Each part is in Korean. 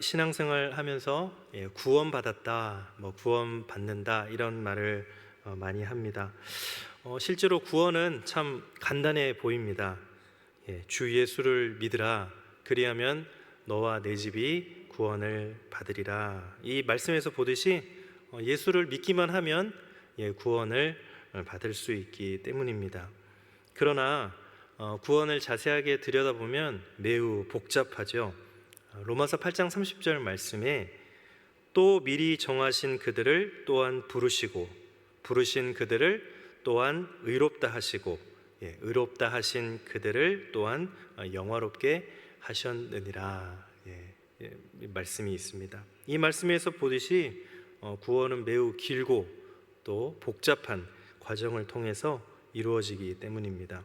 신앙생활 하면서 구원받았다, 구원받는다 이런 말을 많이 합니다. 실제로 구원은 참 간단해 보입니다. 주 예수를 믿으라, 그리하면 너와 내 집이 구원을 받으리라. 이 말씀에서 보듯이 예수를 믿기만 하면 구원을 받을 수 있기 때문입니다. 그러나 구원을 자세하게 들여다보면 매우 복잡하죠. 로마서 8장 30절 말씀에 또 미리 정하신 그들을 또한 부르시고 부르신 그들을 또한 의롭다 하시고 의롭다 하신 그들을 또한 영화롭게 하셨느니라 말씀이 있습니다. 이 말씀에서 보듯이 구원은 매우 길고 또 복잡한 과정을 통해서 이루어지기 때문입니다.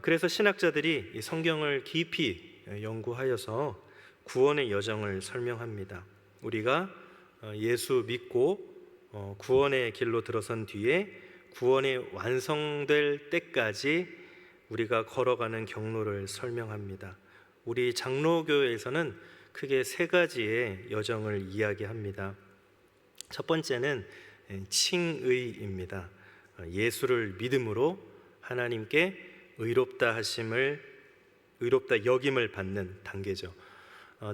그래서 신학자들이 이 성경을 깊이 연구하여서 구원의 여정을 설명합니다. 우리가 예수 믿고 구원의 길로 들어선 뒤에 구원이 완성될 때까지 우리가 걸어가는 경로를 설명합니다. 우리 장로교에서는 크게 세 가지의 여정을 이야기합니다. 첫 번째는 칭의입니다. 예수를 믿음으로 하나님께 의롭다 여김을 받는 단계죠.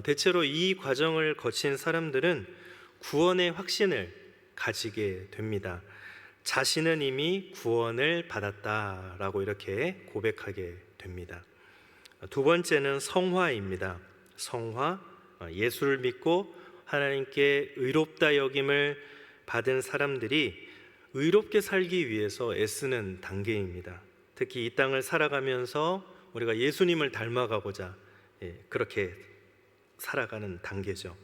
대체로 이 과정을 거친 사람들은 구원의 확신을 가지게 됩니다. 자신은 이미 구원을 받았다라고 이렇게 고백하게 됩니다. 두 번째는 성화입니다. 성화, 예수를 믿고 하나님께 의롭다 여김을 받은 사람들이 의롭게 살기 위해서 애쓰는 단계입니다. 특히 이 땅을 살아가면서 우리가 예수님을 닮아가고자 그렇게 살아가는 단계죠.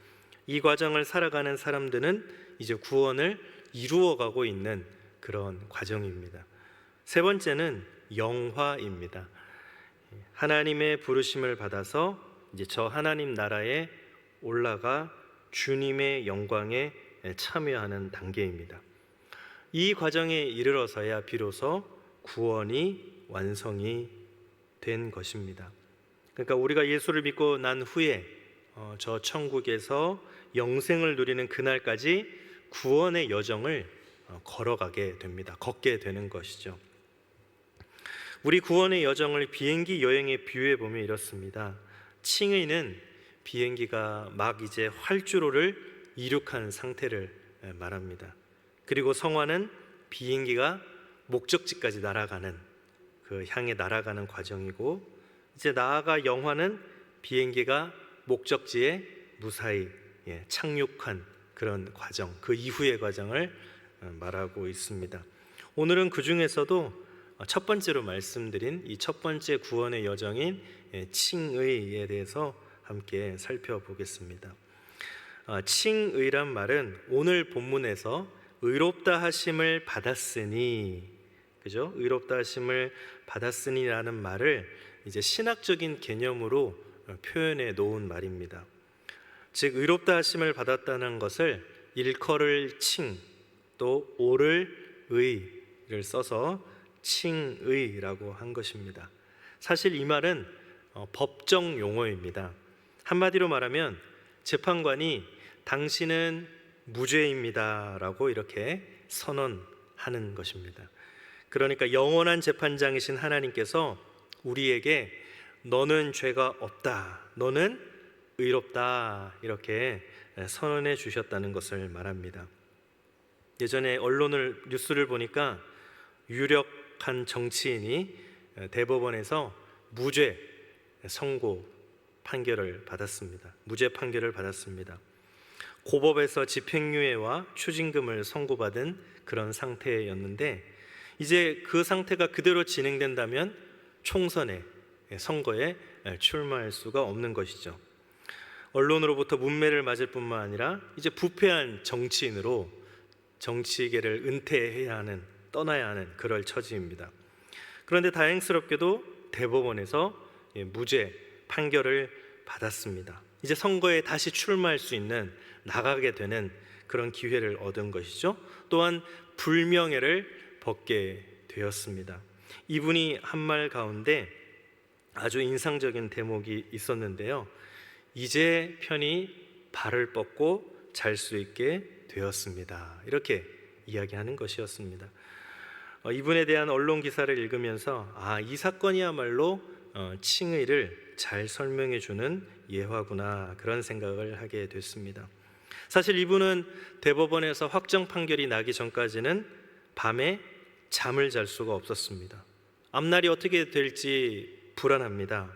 이 과정을 살아가는 사람들은 이제 구원을 이루어가고 있는 그런 과정입니다. 세 번째는 영화입니다. 하나님의 부르심을 받아서 이제 저 하나님 나라에 올라가 주님의 영광에 참여하는 단계입니다. 이 과정에 이르러서야 비로소 구원이 완성이 된 것입니다. 그러니까 우리가 예수를 믿고 난 후에 저 천국에서 영생을 누리는 그날까지 구원의 여정을 걸어가게 됩니다. 걷게 되는 것이죠. 우리 구원의 여정을 비행기 여행에 비유해 보면 이렇습니다. 칭의는 비행기가 막 이제 활주로를 이륙한 상태를 말합니다. 그리고 성화는 비행기가 목적지까지 날아가는 향해 날아가는 과정이고, 이제 나아가 영화는 비행기가 목적지에 무사히 착륙한 그런 과정, 그 이후의 과정을 말하고 있습니다. 오늘은 그 중에서도 첫 번째로 말씀드린 이 첫 번째 구원의 여정인 칭의에 대해서 함께 살펴보겠습니다. 칭의란 말은 오늘 본문에서 의롭다 하심을 받았으니, 그죠? 의롭다 하심을 받았으니라는 말을 이제 신학적인 개념으로 표현해 놓은 말입니다. 즉 의롭다 하심을 받았다는 것을 일컬을 칭, 또 오를 의를 써서 칭의라고 한 것입니다. 사실 이 말은 법정 용어입니다. 한마디로 말하면 재판관이 당신은 무죄입니다 라고 이렇게 선언하는 것입니다. 그러니까 영원한 재판장이신 하나님께서 우리에게 너는 죄가 없다, 너는 의롭다 이렇게 선언해 주셨다는 것을 말합니다. 예전에 뉴스를 보니까 유력한 정치인이 대법원에서 무죄 선고 판결을 받았습니다. 무죄 판결을 받았습니다. 고법에서 집행유예와 추징금을 선고받은 그런 상태였는데, 이제 그 상태가 그대로 진행된다면 총선에 선거에 출마할 수가 없는 것이죠. 언론으로부터 문매를 맞을 뿐만 아니라 이제 부패한 정치인으로 정치계를 은퇴해야 하는, 떠나야 하는 그럴 처지입니다. 그런데 다행스럽게도 대법원에서 무죄 판결을 받았습니다. 이제 선거에 다시 출마할 수 있는, 나가게 되는 그런 기회를 얻은 것이죠. 또한 불명예를 벗게 되었습니다. 이분이 한 말 가운데 아주 인상적인 대목이 있었는데요. 이제 편히 발을 뻗고 잘 수 있게 되었습니다. 이렇게 이야기하는 것이었습니다. 이분에 대한 언론 기사를 읽으면서 이 사건이야말로 칭의를 잘 설명해 주는 예화구나, 그런 생각을 하게 됐습니다. 사실 이분은 대법원에서 확정 판결이 나기 전까지는 밤에 잠을 잘 수가 없었습니다. 앞날이 어떻게 될지 불안합니다.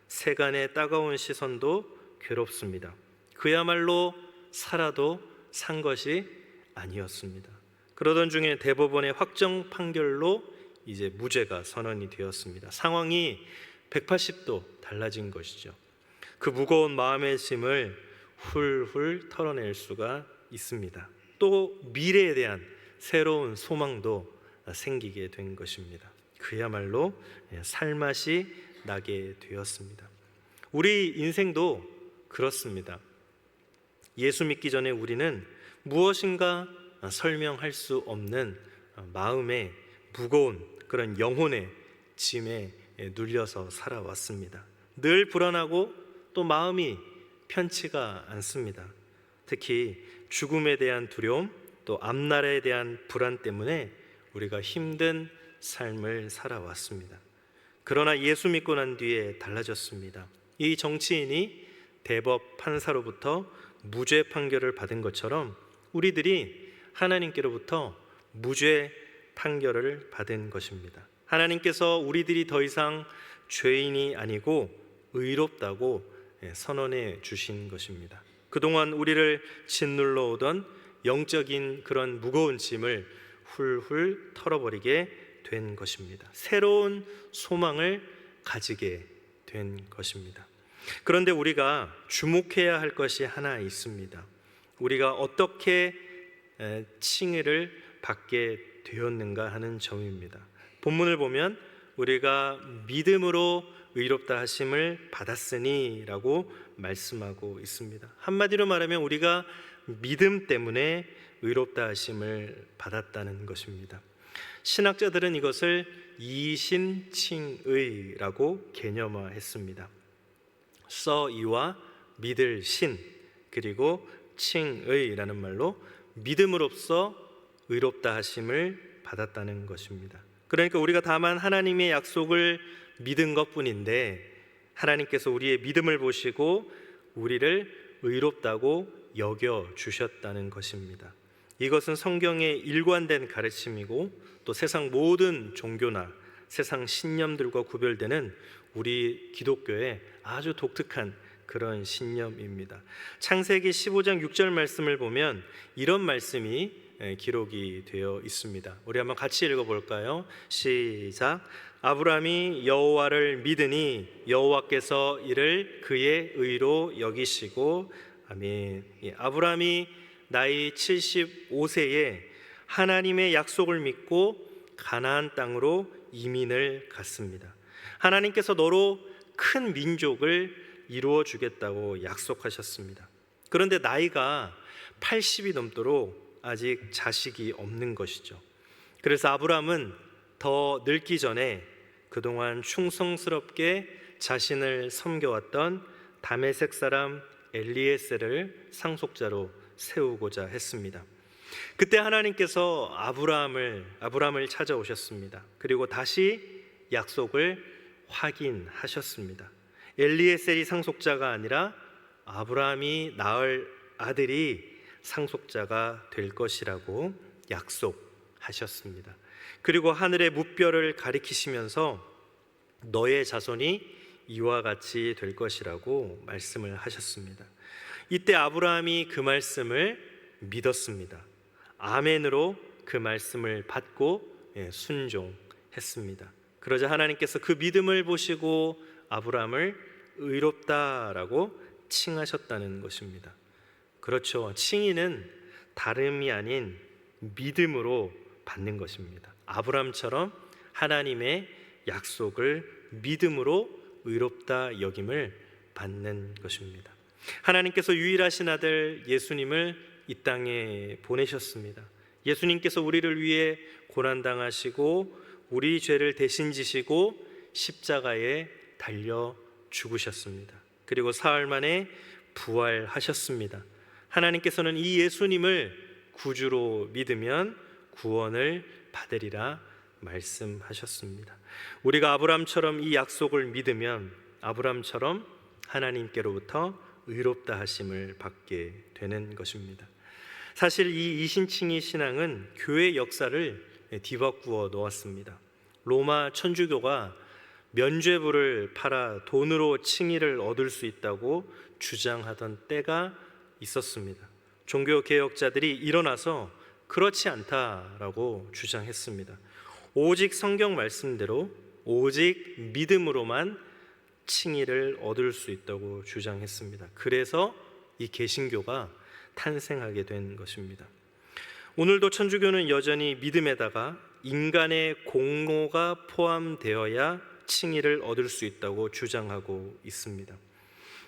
세간의 따가운 시선도 괴롭습니다. 그야말로 살아도 산 것이 아니었습니다. 그러던 중에 대법원의 확정 판결로 이제 무죄가 선언이 되었습니다. 상황이 180도 달라진 것이죠. 그 무거운 마음의 짐을 훌훌 털어낼 수가 있습니다. 또 미래에 대한 새로운 소망도 생기게 된 것입니다. 그야말로 살맛이 나게 되었습니다. 우리 인생도 그렇습니다. 예수 믿기 전에 우리는 무엇인가 설명할 수 없는 마음의 무거운 그런 영혼의 짐에 눌려서 살아왔습니다. 늘 불안하고 또 마음이 편치가 않습니다. 특히 죽음에 대한 두려움, 또 앞날에 대한 불안 때문에 우리가 힘든 삶을 살아왔습니다. 그러나 예수 믿고 난 뒤에 달라졌습니다. 이 정치인이 대법 판사로부터 무죄 판결을 받은 것처럼 우리들이 하나님께로부터 무죄 판결을 받은 것입니다. 하나님께서 우리들이 더 이상 죄인이 아니고 의롭다고 선언해 주신 것입니다. 그동안 우리를 짓눌러 오던 영적인 그런 무거운 짐을 훌훌 털어버리게 된 것입니다. 새로운 소망을 가지게 된 것입니다. 그런데 우리가 주목해야 할 것이 하나 있습니다. 우리가 어떻게 칭의를 받게 되었는가 하는 점입니다. 본문을 보면 우리가 믿음으로 의롭다 하심을 받았으니 라고 말씀하고 있습니다. 한마디로 말하면 우리가 믿음 때문에 의롭다 하심을 받았다는 것입니다. 신학자들은 이것을 이신칭의라고 개념화했습니다. 써이와 믿을 신, 그리고 칭의라는 말로 믿음으로써 의롭다 하심을 받았다는 것입니다. 그러니까 우리가 다만 하나님의 약속을 믿은 것뿐인데 하나님께서 우리의 믿음을 보시고 우리를 의롭다고 여겨 주셨다는 것입니다. 이것은 성경의 일관된 가르침이고 또 세상 모든 종교나 세상 신념들과 구별되는 우리 기독교의 아주 독특한 그런 신념입니다. 창세기 15장 6절 말씀을 보면 이런 말씀이 기록이 되어 있습니다. 우리 한번 같이 읽어볼까요? 시작. 아브라함이 여호와를 믿으니 여호와께서 이를 그의 의로 여기시고, 아멘. 아브라함이 나이 75세에 하나님의 약속을 믿고 가나안 땅으로 이민을 갔습니다. 하나님께서 너로 큰 민족을 이루어 주겠다고 약속하셨습니다. 그런데 나이가 80이 넘도록 아직 자식이 없는 것이죠. 그래서 아브라함은 더 늙기 전에 그동안 충성스럽게 자신을 섬겨왔던 다메섹 사람 엘리에셀을 상속자로 세우고자 했습니다. 그때 하나님께서 아브라함을 찾아오셨습니다. 그리고 다시 약속을 확인하셨습니다. 엘리에셀이 상속자가 아니라 아브라함이 낳을 아들이 상속자가 될 것이라고 약속하셨습니다. 그리고 하늘의 무뼈를 가리키시면서 너의 자손이 이와 같이 될 것이라고 말씀을 하셨습니다. 이때 아브라함이 그 말씀을 믿었습니다. 아멘으로 그 말씀을 받고 순종했습니다. 그러자 하나님께서 그 믿음을 보시고 아브라함을 의롭다라고 칭하셨다는 것입니다. 그렇죠. 칭의는 다름이 아닌 믿음으로 받는 것입니다. 아브라함처럼 하나님의 약속을 믿음으로 의롭다 여김을 받는 것입니다. 하나님께서 유일하신 아들 예수님을 이 땅에 보내셨습니다. 예수님께서 우리를 위해 고난당하시고 우리 죄를 대신 지시고 십자가에 달려 죽으셨습니다. 그리고 사흘 만에 부활하셨습니다. 하나님께서는 이 예수님을 구주로 믿으면 구원을 받으리라 말씀하셨습니다. 우리가 아브라함처럼 이 약속을 믿으면 아브라함처럼 하나님께로부터 의롭다 하심을 받게 되는 것입니다. 사실 이 이신칭의 신앙은 교회 역사를 뒤바꾸어 놓았습니다. 로마 천주교가 면죄부를 팔아 돈으로 칭의를 얻을 수 있다고 주장하던 때가 있었습니다. 종교 개혁자들이 일어나서 그렇지 않다라고 주장했습니다. 오직 성경 말씀대로 오직 믿음으로만 칭의를 얻을 수 있다고 주장했습니다. 그래서 이 개신교가 탄생하게 된 것입니다. 오늘도 천주교는 여전히 믿음에다가 인간의 공로가 포함되어야 칭의를 얻을 수 있다고 주장하고 있습니다.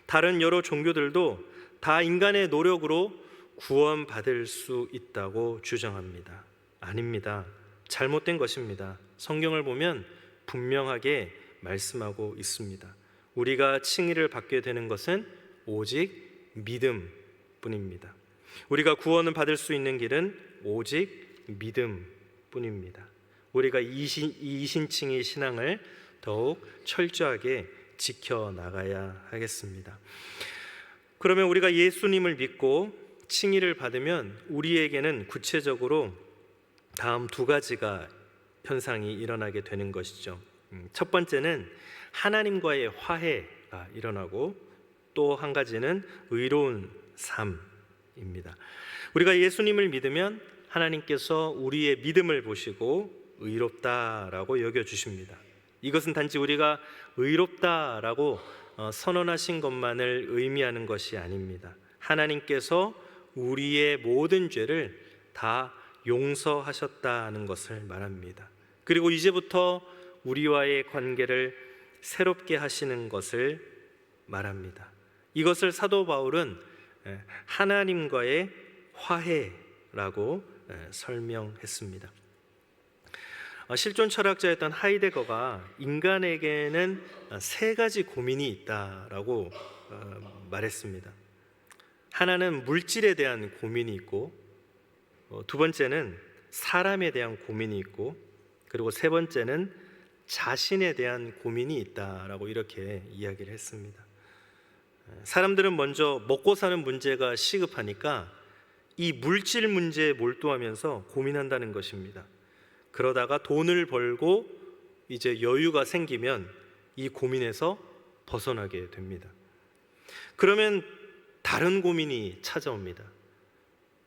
다른 여러 종교들도 다 인간의 노력으로 구원받을 수 있다고 주장합니다. 아닙니다. 잘못된 것입니다. 성경을 보면 분명하게 말씀하고 있습니다. 우리가 칭의를 받게 되는 것은 오직 믿음뿐입니다. 우리가 구원을 받을 수 있는 길은 오직 믿음뿐입니다. 우리가 이신칭의 신앙을 더욱 철저하게 지켜나가야 하겠습니다. 그러면 우리가 예수님을 믿고 칭의를 받으면 우리에게는 구체적으로 다음 두 가지가 현상이 일어나게 되는 것이죠. 첫 번째는 하나님과의 화해가 일어나고 또 한 가지는 의로운 삶입니다. 우리가 예수님을 믿으면 하나님께서 우리의 믿음을 보시고 의롭다라고 여겨주십니다. 이것은 단지 우리가 의롭다라고 선언하신 것만을 의미하는 것이 아닙니다. 하나님께서 우리의 모든 죄를 다 용서하셨다는 것을 말합니다. 그리고 이제부터 우리와의 관계를 새롭게 하시는 것을 말합니다. 이것을 사도 바울은 하나님과의 화해라고 설명했습니다. 실존 철학자였던 하이데거가 인간에게는 세 가지 고민이 있다라고 말했습니다. 하나는 물질에 대한 고민이 있고, 두 번째는 사람에 대한 고민이 있고, 그리고 세 번째는 자신에 대한 고민이 있다라고 이렇게 이야기를 했습니다. 사람들은 먼저 먹고 사는 문제가 시급하니까 이 물질 문제에 몰두하면서 고민한다는 것입니다. 그러다가 돈을 벌고 이제 여유가 생기면 이 고민에서 벗어나게 됩니다. 그러면 다른 고민이 찾아옵니다.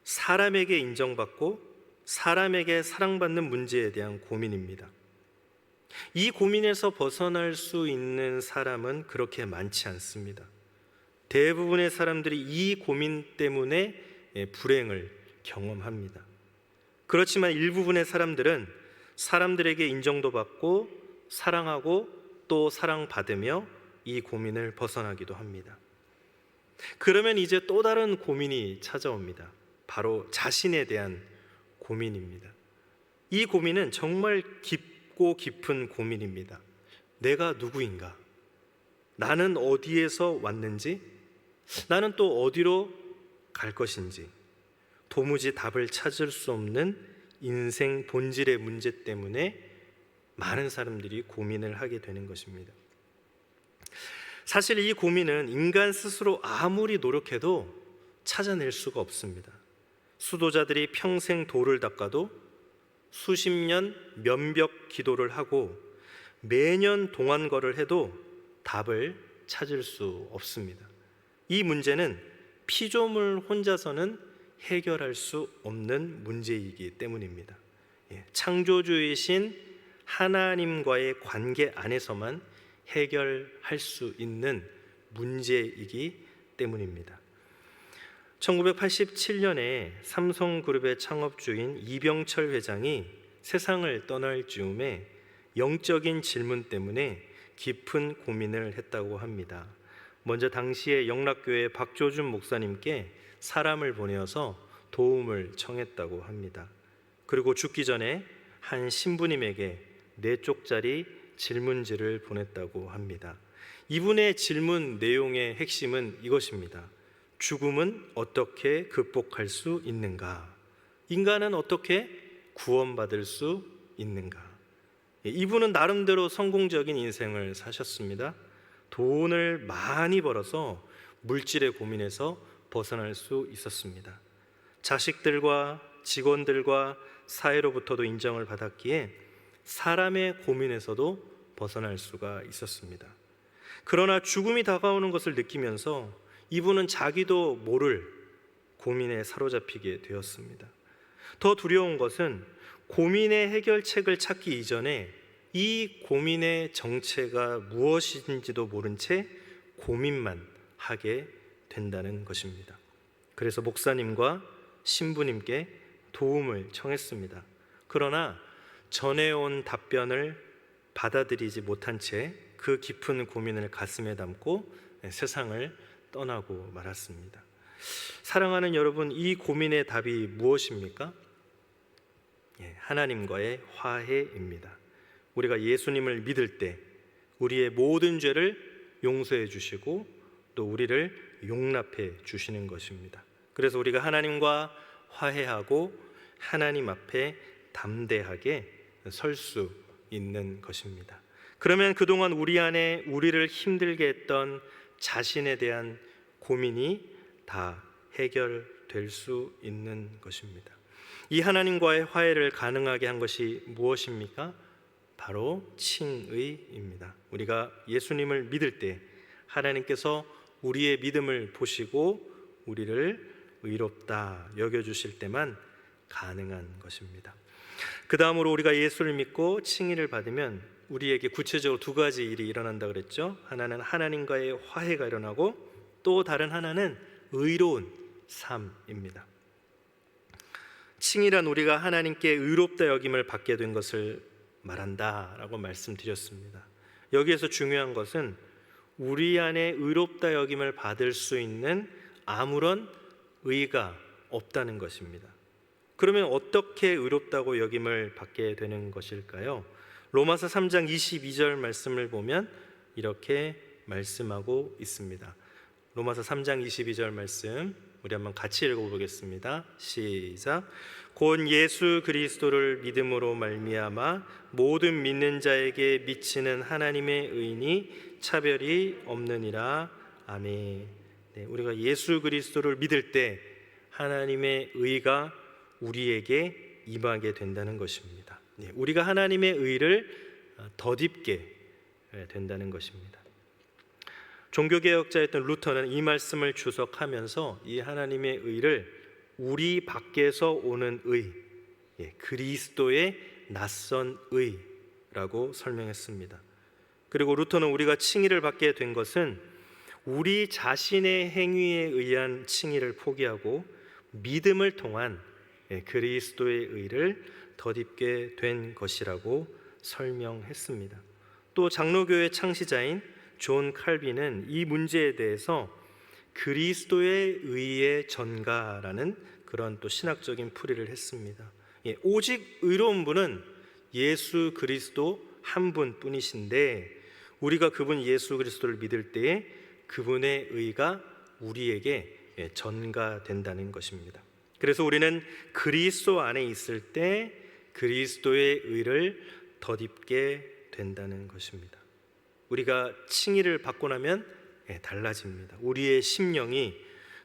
사람에게 인정받고 사람에게 사랑받는 문제에 대한 고민입니다. 이 고민에서 벗어날 수 있는 사람은 그렇게 많지 않습니다. 대부분의 사람들이 이 고민 때문에 불행을 경험합니다. 그렇지만 일부분의 사람들은 사람들에게 인정도 받고 사랑하고 또 사랑받으며 이 고민을 벗어나기도 합니다. 그러면 이제 또 다른 고민이 찾아옵니다. 바로 자신에 대한 고민입니다. 이 고민은 정말 깊고 깊은 고민입니다. 내가 누구인가? 나는 어디에서 왔는지? 나는 또 어디로 갈 것인지? 도무지 답을 찾을 수 없는 인생 본질의 문제 때문에 많은 사람들이 고민을 하게 되는 것입니다. 사실 이 고민은 인간 스스로 아무리 노력해도 찾아낼 수가 없습니다. 수도자들이 평생 돌을 닦아도 수십 년 면벽 기도를 하고 매년 동안거를 해도 답을 찾을 수 없습니다. 이 문제는 피조물 혼자서는 해결할 수 없는 문제이기 때문입니다. 창조주이신 하나님과의 관계 안에서만 해결할 수 있는 문제이기 때문입니다. 1987년에 삼성그룹의 창업주인 이병철 회장이 세상을 떠날 즈음에 영적인 질문 때문에 깊은 고민을 했다고 합니다. 먼저 당시에 영락교회 박조준 목사님께 사람을 보내어서 도움을 청했다고 합니다. 그리고 죽기 전에 한 신부님에게 4쪽짜리 질문지를 보냈다고 합니다. 이분의 질문 내용의 핵심은 이것입니다. 죽음은 어떻게 극복할 수 있는가? 인간은 어떻게 구원받을 수 있는가? 이분은 나름대로 성공적인 인생을 사셨습니다. 돈을 많이 벌어서 물질의 고민에서 벗어날 수 있었습니다. 자식들과 직원들과 사회로부터도 인정을 받았기에 사람의 고민에서도 벗어날 수가 있었습니다. 그러나 죽음이 다가오는 것을 느끼면서 이분은 자기도 모를 고민에 사로잡히게 되었습니다. 더 두려운 것은 고민의 해결책을 찾기 이전에 이 고민의 정체가 무엇인지도 모른 채 고민만 하게 된다는 것입니다. 그래서 목사님과 신부님께 도움을 청했습니다. 그러나 전해온 답변을 받아들이지 못한 채 그 깊은 고민을 가슴에 담고 세상을 떠나고 말았습니다. 사랑하는 여러분, 이 고민의 답이 무엇입니까? 하나님과의 화해입니다. 우리가 예수님을 믿을 때 우리의 모든 죄를 용서해 주시고 또 우리를 용납해 주시는 것입니다. 그래서 우리가 하나님과 화해하고 하나님 앞에 담대하게 설 수 있는 것입니다. 그러면 그동안 우리 안에 우리를 힘들게 했던 자신에 대한 고민이 다 해결될 수 있는 것입니다. 이 하나님과의 화해를 가능하게 한 것이 무엇입니까? 바로 칭의입니다. 우리가 예수님을 믿을 때 하나님께서 우리의 믿음을 보시고 우리를 의롭다 여겨주실 때만 가능한 것입니다. 그 다음으로 우리가 예수를 믿고 칭의를 받으면 우리에게 구체적으로 두 가지 일이 일어난다 그랬죠. 하나는 하나님과의 화해가 일어나고 또 다른 하나는 의로운 삶입니다. 칭의란 우리가 하나님께 의롭다 여김을 받게 된 것을 말한다라고 말씀드렸습니다. 여기에서 중요한 것은 우리 안에 의롭다 여김을 받을 수 있는 아무런 의가 없다는 것입니다. 그러면 어떻게 의롭다고 여김을 받게 되는 것일까요? 로마서 3장 22절 말씀을 보면 이렇게 말씀하고 있습니다. 로마서 3장 22절 말씀 우리 한번 같이 읽어보겠습니다. 시작. 곧 예수 그리스도를 믿음으로 말미암아 모든 믿는 자에게 미치는 하나님의 의니 차별이 없느니라. 아멘. 우리가 예수 그리스도를 믿을 때 하나님의 의가 우리에게 임하게 된다는 것입니다. 우리가 하나님의 의를 덧입게 된다는 것입니다. 종교개혁자였던 루터는 이 말씀을 주석하면서 이 하나님의 의를 우리 밖에서 오는 의, 그리스도의 낯선 의라고 설명했습니다. 그리고 루터는 우리가 칭의를 받게 된 것은 우리 자신의 행위에 의한 칭의를 포기하고 믿음을 통한 그리스도의 의를 덧입게 된 것이라고 설명했습니다. 또 장로교의 창시자인 존 칼빈은 이 문제에 대해서 그리스도의 의의 전가라는 그런 또 신학적인 풀이를 했습니다. 오직 의로운 분은 예수 그리스도 한 분뿐이신데 우리가 그분 예수 그리스도를 믿을 때에 그분의 의가 우리에게 전가된다는 것입니다. 그래서 우리는 그리스도 안에 있을 때 그리스도의 의를 덧입게 된다는 것입니다. 우리가 칭의를 받고 나면 달라집니다. 우리의 심령이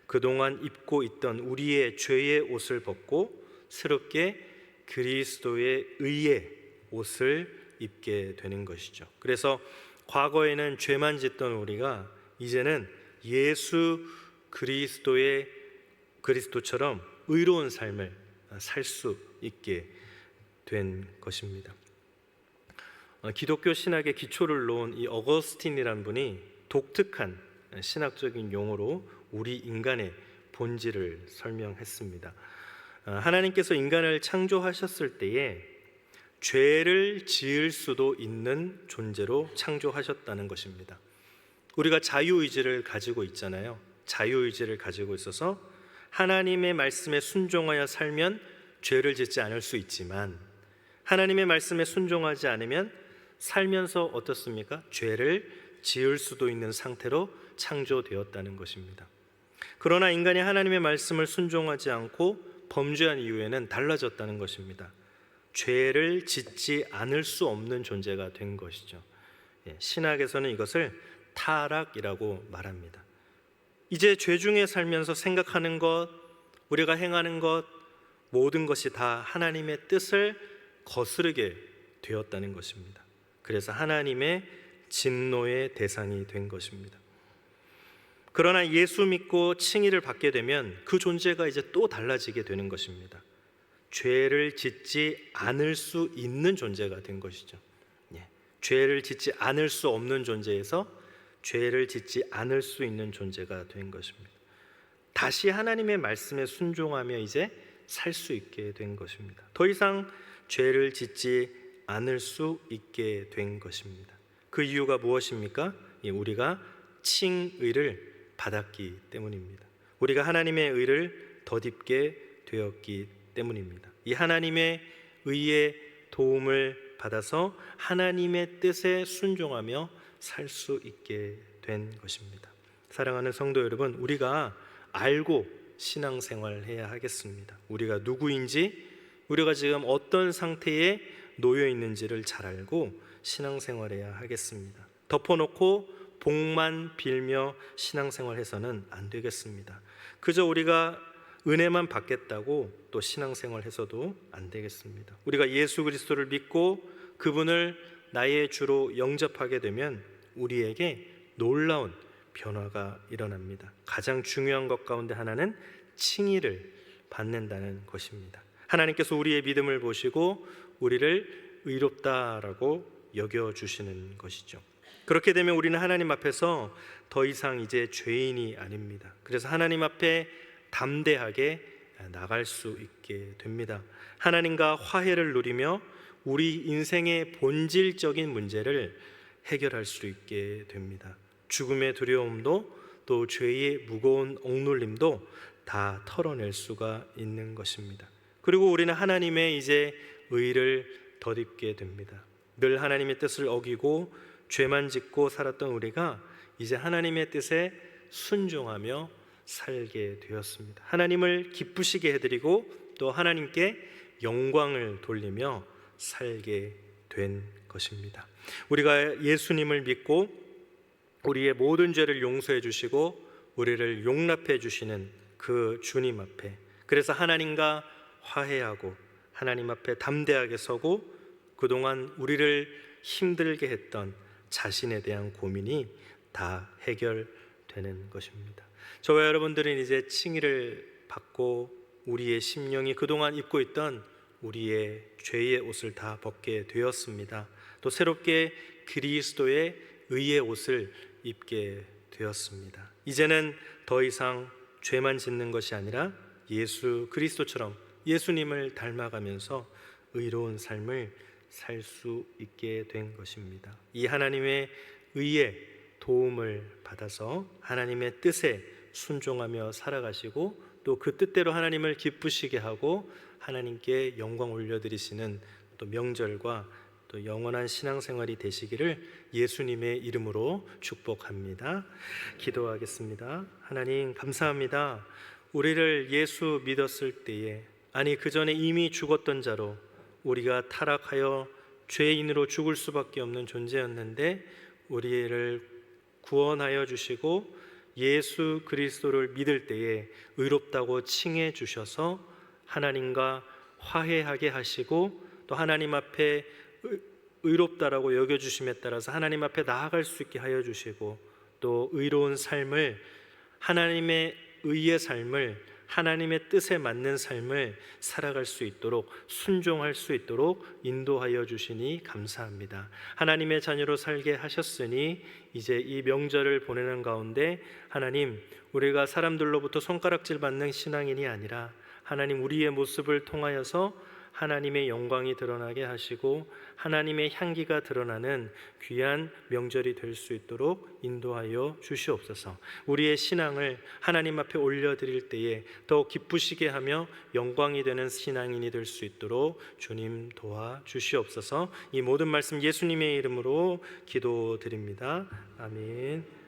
그동안 입고 있던 우리의 죄의 옷을 벗고 새롭게 그리스도의 의의 옷을 입게 되는 것이죠. 그래서 과거에는 죄만 짓던 우리가 이제는 예수 그리스도처럼 의로운 삶을 살 수 있게 된 것입니다. 기독교 신학의 기초를 놓은 이 어거스틴이라는 분이 독특한 신학적인 용어로 우리 인간의 본질을 설명했습니다. 하나님께서 인간을 창조하셨을 때에 죄를 지을 수도 있는 존재로 창조하셨다는 것입니다. 우리가 자유의지를 가지고 있잖아요. 자유의지를 가지고 있어서 하나님의 말씀에 순종하여 살면 죄를 짓지 않을 수 있지만 하나님의 말씀에 순종하지 않으면 살면서 어떻습니까? 죄를 지을 수도 있는 상태로 창조되었다는 것입니다. 그러나 인간이 하나님의 말씀을 순종하지 않고 범죄한 이후에는 달라졌다는 것입니다. 죄를 짓지 않을 수 없는 존재가 된 것이죠. 신학에서는 이것을 타락이라고 말합니다. 이제 죄 중에 살면서 생각하는 것, 우리가 행하는 것, 모든 것이 다 하나님의 뜻을 거스르게 되었다는 것입니다. 그래서 하나님의 진노의 대상이 된 것입니다. 그러나 예수 믿고 칭의를 받게 되면 그 존재가 이제 또 달라지게 되는 것입니다. 죄를 짓지 않을 수 있는 존재가 된 것이죠. 죄를 짓지 않을 수 없는 존재에서 죄를 짓지 않을 수 있는 존재가 된 것입니다. 다시 하나님의 말씀에 순종하며 이제 살 수 있게 된 것입니다. 더 이상 죄를 짓지 않을 수 있게 된 것입니다. 그 이유가 무엇입니까? 우리가 칭의를 받았기 때문입니다. 우리가 하나님의 의를 덧입게 되었기 때문입니다. 이 하나님의 의의 도움을 받아서 하나님의 뜻에 순종하며 살 수 있게 된 것입니다. 사랑하는 성도 여러분, 우리가 알고 신앙생활해야 하겠습니다. 우리가 누구인지, 우리가 지금 어떤 상태에 놓여 있는지를 잘 알고 신앙생활해야 하겠습니다. 덮어놓고 복만 빌며 신앙생활해서는 안 되겠습니다. 그저 우리가 은혜만 받겠다고 또 신앙생활해서도 안 되겠습니다. 우리가 예수 그리스도를 믿고 그분을 나의 주로 영접하게 되면 우리에게 놀라운 변화가 일어납니다. 가장 중요한 것 가운데 하나는 칭의를 받는다는 것입니다. 하나님께서 우리의 믿음을 보시고 우리를 의롭다라고 여겨주시는 것이죠. 그렇게 되면 우리는 하나님 앞에서 더 이상 이제 죄인이 아닙니다. 그래서 하나님 앞에 담대하게 나갈 수 있게 됩니다. 하나님과 화해를 누리며 우리 인생의 본질적인 문제를 해결할 수 있게 됩니다. 죽음의 두려움도 또 죄의 무거운 억눌림도 다 털어낼 수가 있는 것입니다. 그리고 우리는 하나님의 이제 의를 덧입게 됩니다. 늘 하나님의 뜻을 어기고 죄만 짓고 살았던 우리가 이제 하나님의 뜻에 순종하며 살게 되었습니다. 하나님을 기쁘시게 해드리고 또 하나님께 영광을 돌리며 살게 된 것입니다. 우리가 예수님을 믿고 우리의 모든 죄를 용서해 주시고 우리를 용납해 주시는 그 주님 앞에, 그래서 하나님과 화해하고 하나님 앞에 담대하게 서고 그동안 우리를 힘들게 했던 자신에 대한 고민이 다 해결되는 것입니다. 저와 여러분들은 이제 칭의를 받고 우리의 심령이 그동안 입고 있던 우리의 죄의 옷을 다 벗게 되었습니다. 또 새롭게 그리스도의 의의 옷을 입게 되었습니다. 이제는 더 이상 죄만 짓는 것이 아니라 예수 그리스도처럼 예수님을 닮아가면서 의로운 삶을 살 수 있게 된 것입니다. 이 하나님의 의의 도움을 받아서 하나님의 뜻에 순종하며 살아가시고 또 그 뜻대로 하나님을 기쁘시게 하고 하나님께 영광 올려드리시는 또 명절과 또 영원한 신앙생활이 되시기를 예수님의 이름으로 축복합니다. 기도하겠습니다. 하나님 감사합니다. 우리를 예수 믿었을 때에, 아니 그 전에 이미 죽었던 자로 우리가 타락하여 죄인으로 죽을 수밖에 없는 존재였는데 우리를 구원하여 주시고 예수 그리스도를 믿을 때에 의롭다고 칭해 주셔서 하나님과 화해하게 하시고 또 하나님 앞에 의롭다라고 여겨주심에 따라서 하나님 앞에 나아갈 수 있게 하여 주시고 또 의로운 삶을, 하나님의 의의 삶을, 하나님의 뜻에 맞는 삶을 살아갈 수 있도록, 순종할 수 있도록 인도하여 주시니 감사합니다. 하나님의 자녀로 살게 하셨으니 이제 이 명절을 보내는 가운데 하나님, 우리가 사람들로부터 손가락질 받는 신앙인이 아니라 하나님 우리의 모습을 통하여서 하나님의 영광이 드러나게 하시고 하나님의 향기가 드러나는 귀한 명절이 될 수 있도록 인도하여 주시옵소서. 우리의 신앙을 하나님 앞에 올려드릴 때에 더 기쁘시게 하며 영광이 되는 신앙인이 될 수 있도록 주님 도와주시옵소서. 이 모든 말씀 예수님의 이름으로 기도드립니다. 아멘.